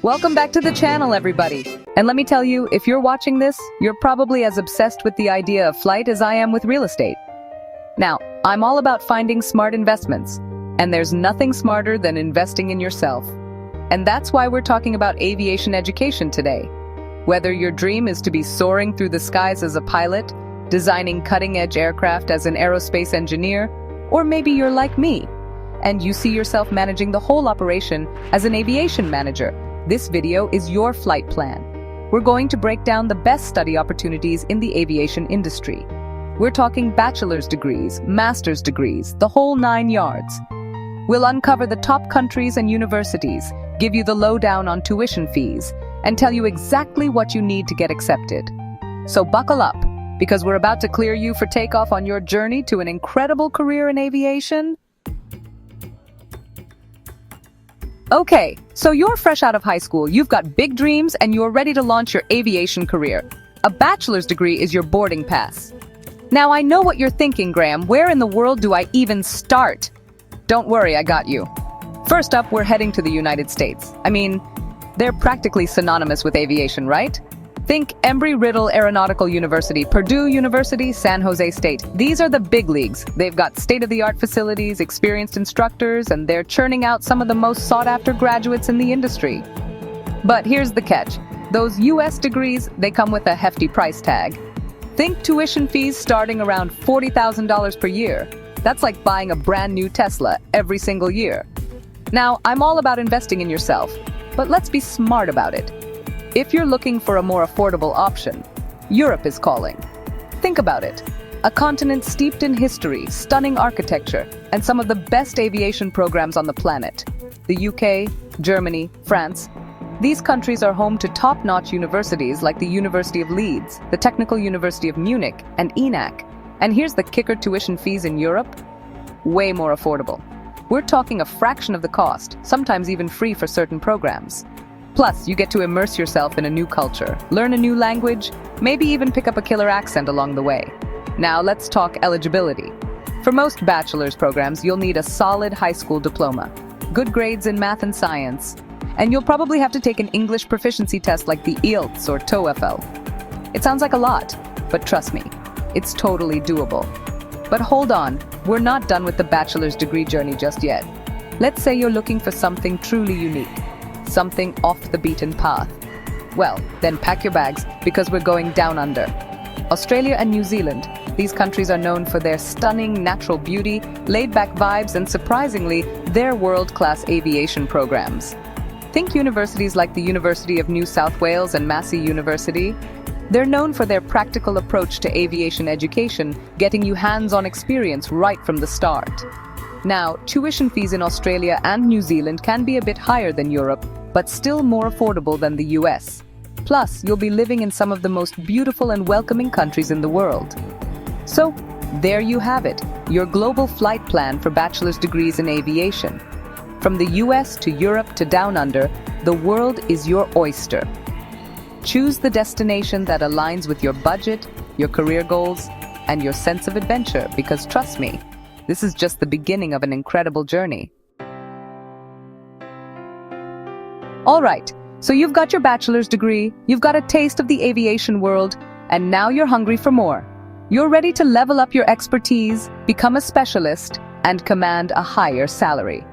Welcome back to the channel, everybody. And let me tell you, if you're watching this, you're probably as obsessed with the idea of flight as I am with real estate. Now, I'm all about finding smart investments, and there's nothing smarter than investing in yourself. And that's why we're talking about aviation education today. Whether your dream is to be soaring through the skies as a pilot, designing cutting-edge aircraft as an aerospace engineer, or maybe you're like me, and you see yourself managing the whole operation as an aviation manager, this video is your flight plan. We're going to break down the best study opportunities in the aviation industry. We're talking bachelor's degrees, master's degrees, the whole 9 yards. We'll uncover the top countries and universities, give you the lowdown on tuition fees, and tell you exactly what you need to get accepted. So buckle up, because we're about to clear you for takeoff on your journey to an incredible career in aviation. Okay, so you're fresh out of high school, you've got big dreams, and you're ready to launch your aviation career. A bachelor's degree is your boarding pass. Now I know what you're thinking, Graham, where in the world do I even start? Don't worry, I got you. First up, we're heading to the United States. I mean, they're practically synonymous with aviation, right? Think Embry-Riddle Aeronautical University, Purdue University, San Jose State. These are the big leagues. They've got state-of-the-art facilities, experienced instructors, and they're churning out some of the most sought-after graduates in the industry. But here's the catch. Those US degrees, they come with a hefty price tag. Think tuition fees starting around $40,000 per year. That's like buying a brand new Tesla every single year. Now, I'm all about investing in yourself, but let's be smart about it. If you're looking for a more affordable option, Europe is calling. Think about it. A continent steeped in history, stunning architecture, and some of the best aviation programs on the planet. The UK, Germany, France. These countries are home to top-notch universities like the University of Leeds, the Technical University of Munich, and ENAC. And here's the kicker: tuition fees in Europe? Way more affordable. We're talking a fraction of the cost, sometimes even free for certain programs. Plus, you get to immerse yourself in a new culture, learn a new language, maybe even pick up a killer accent along the way. Now let's talk eligibility. For most bachelor's programs, you'll need a solid high school diploma, good grades in math and science, and you'll probably have to take an English proficiency test like the IELTS or TOEFL. It sounds like a lot, but trust me, it's totally doable. But hold on, we're not done with the bachelor's degree journey just yet. Let's say you're looking for something truly unique. Something off the beaten path. Well, then pack your bags, because we're going down under. Australia and New Zealand. These countries are known for their stunning natural beauty, laid-back vibes, and surprisingly, their world-class aviation programs. Think universities like the University of New South Wales and Massey University. They're known for their practical approach to aviation education, getting you hands-on experience right from the start. Now, tuition fees in Australia and New Zealand can be a bit higher than Europe, but still more affordable than the US. Plus, you'll be living in some of the most beautiful and welcoming countries in the world. So, there you have it, your global flight plan for bachelor's degrees in aviation. From the US to Europe to down under, the world is your oyster. Choose the destination that aligns with your budget, your career goals, and your sense of adventure, because trust me, this is just the beginning of an incredible journey. All right, so you've got your bachelor's degree, you've got a taste of the aviation world, and now you're hungry for more. You're ready to level up your expertise, become a specialist, and command a higher salary.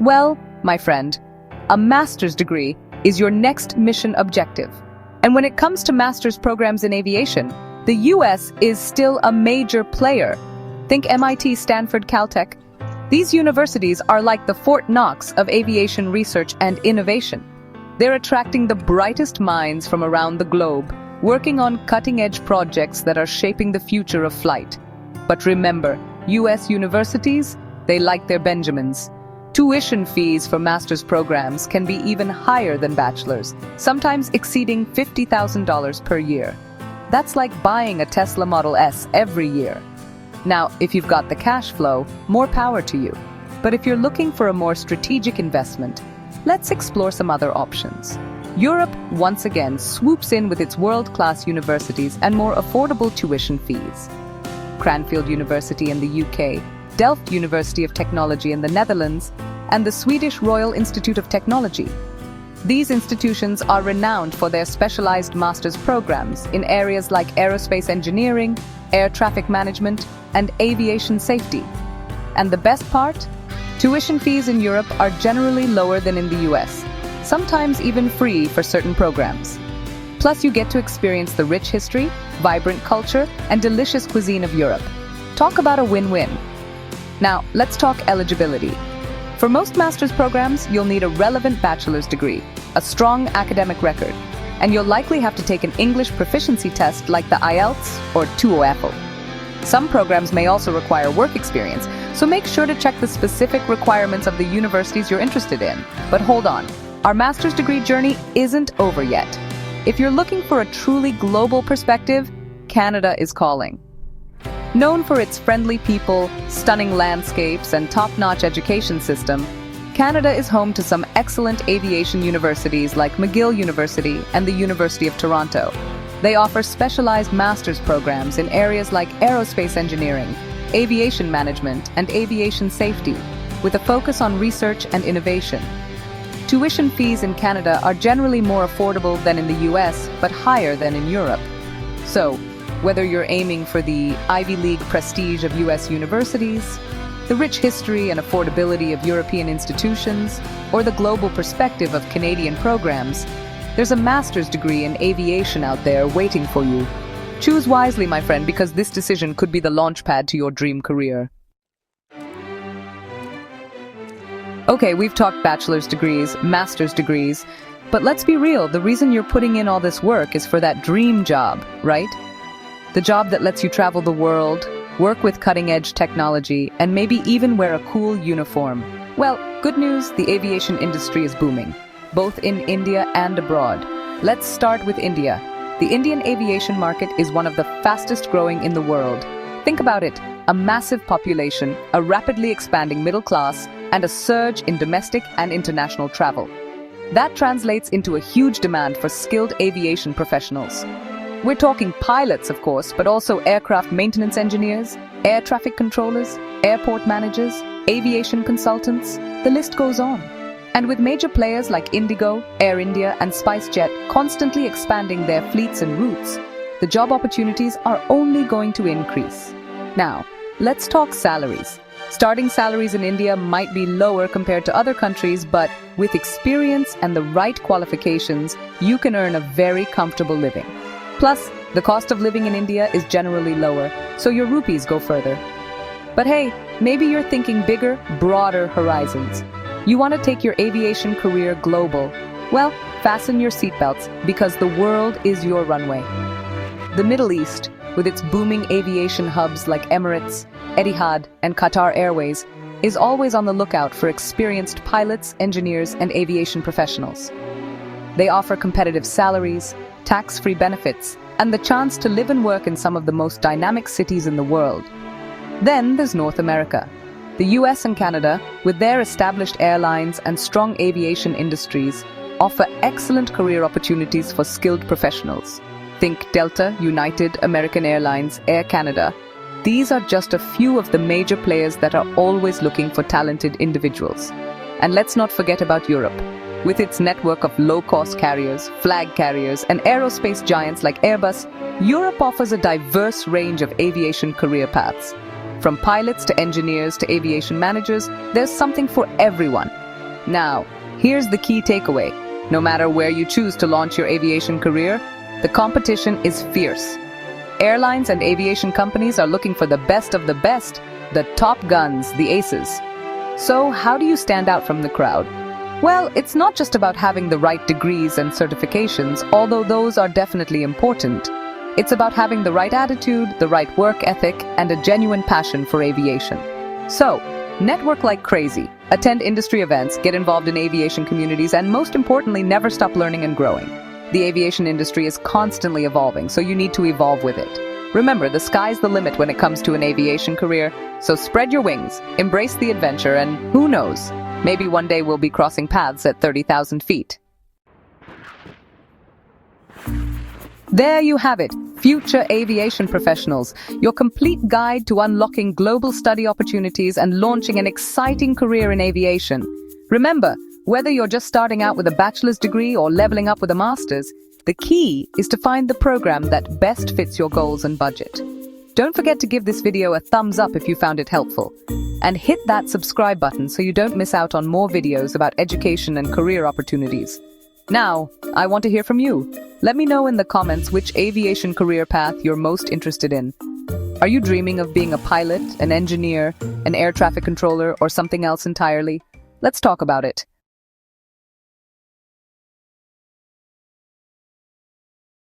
Well, my friend, a master's degree is your next mission objective. And when it comes to master's programs in aviation, the US is still a major player. Think MIT, Stanford, Caltech. These universities are like the Fort Knox of aviation research and innovation. They're attracting the brightest minds from around the globe, working on cutting-edge projects that are shaping the future of flight. But remember, US universities, they like their Benjamins. Tuition fees for master's programs can be even higher than bachelor's, sometimes exceeding $50,000 per year. That's like buying a Tesla Model S every year. Now, if you've got the cash flow, more power to you. But if you're looking for a more strategic investment, let's explore some other options. Europe, once again, swoops in with its world-class universities and more affordable tuition fees. Cranfield University in the UK, Delft University of Technology in the Netherlands, and the Swedish Royal Institute of Technology. These institutions are renowned for their specialized master's programs in areas like aerospace engineering, air traffic management, and aviation safety. And the best part? Tuition fees in Europe are generally lower than in the US, sometimes even free for certain programs. Plus, you get to experience the rich history, vibrant culture, and delicious cuisine of Europe. Talk about a win-win. Now, let's talk eligibility. For most master's programs, you'll need a relevant bachelor's degree, a strong academic record, and you'll likely have to take an English proficiency test like the IELTS or TOEFL. Some programs may also require work experience, so make sure to check the specific requirements of the universities you're interested in. But hold on, our master's degree journey isn't over yet. If you're looking for a truly global perspective, Canada is calling. Known for its friendly people, stunning landscapes, and top-notch education system, Canada is home to some excellent aviation universities like McGill University and the University of Toronto. They offer specialized master's programs in areas like aerospace engineering, aviation management, and aviation safety, with a focus on research and innovation. Tuition fees in Canada are generally more affordable than in the US, but higher than in Europe. So, whether you're aiming for the Ivy League prestige of US universities, the rich history and affordability of European institutions, or the global perspective of Canadian programs, there's a master's degree in aviation out there waiting for you. Choose wisely, my friend, because this decision could be the launchpad to your dream career. Okay, we've talked bachelor's degrees, master's degrees, but let's be real, the reason you're putting in all this work is for that dream job, right? The job that lets you travel the world, work with cutting-edge technology, and maybe even wear a cool uniform. Well, good news, the aviation industry is booming, both in India and abroad. Let's start with India. The Indian aviation market is one of the fastest growing in the world. Think about it, a massive population, a rapidly expanding middle class, and a surge in domestic and international travel. That translates into a huge demand for skilled aviation professionals. We're talking pilots, of course, but also aircraft maintenance engineers, air traffic controllers, airport managers, aviation consultants, the list goes on. And with major players like Indigo, Air India, and SpiceJet constantly expanding their fleets and routes, the job opportunities are only going to increase. Now, let's talk salaries. Starting salaries in India might be lower compared to other countries, but with experience and the right qualifications, you can earn a very comfortable living. Plus, the cost of living in India is generally lower, so your rupees go further. But hey, maybe you're thinking bigger, broader horizons. You want to take your aviation career global. Well, fasten your seatbelts, because the world is your runway. The Middle East, with its booming aviation hubs like Emirates, Etihad, and Qatar Airways, is always on the lookout for experienced pilots, engineers, and aviation professionals. They offer competitive salaries, tax-free benefits, and the chance to live and work in some of the most dynamic cities in the world. Then there's North America. The US and Canada, with their established airlines and strong aviation industries, offer excellent career opportunities for skilled professionals. Think Delta, United, American Airlines, Air Canada. These are just a few of the major players that are always looking for talented individuals. And let's not forget about Europe. With its network of low-cost carriers, flag carriers, and aerospace giants like Airbus, Europe offers a diverse range of aviation career paths. From pilots to engineers to aviation managers, there's something for everyone. Now, here's the key takeaway. No matter where you choose to launch your aviation career, the competition is fierce. Airlines and aviation companies are looking for the best of the best, the top guns, the aces. So, how do you stand out from the crowd? Well, it's not just about having the right degrees and certifications, although those are definitely important. It's about having the right attitude, the right work ethic, and a genuine passion for aviation. So, network like crazy, attend industry events, get involved in aviation communities, and most importantly, never stop learning and growing. The aviation industry is constantly evolving, so you need to evolve with it. Remember, the sky's the limit when it comes to an aviation career, so spread your wings, embrace the adventure, and who knows, maybe one day we'll be crossing paths at 30,000 feet. There you have it, Future Aviation Professionals, your complete guide to unlocking global study opportunities and launching an exciting career in aviation. Remember, Whether you're just starting out with a bachelor's degree or leveling up with a master's, the key is to find the program that best fits your goals and budget. Don't forget to give this video a thumbs up if you found it helpful. And hit that subscribe button so you don't miss out on more videos about education and career opportunities. Now, I want to hear from you. Let me know in the comments which aviation career path you're most interested in. Are you dreaming of being a pilot, an engineer, an air traffic controller, or something else entirely? Let's talk about it.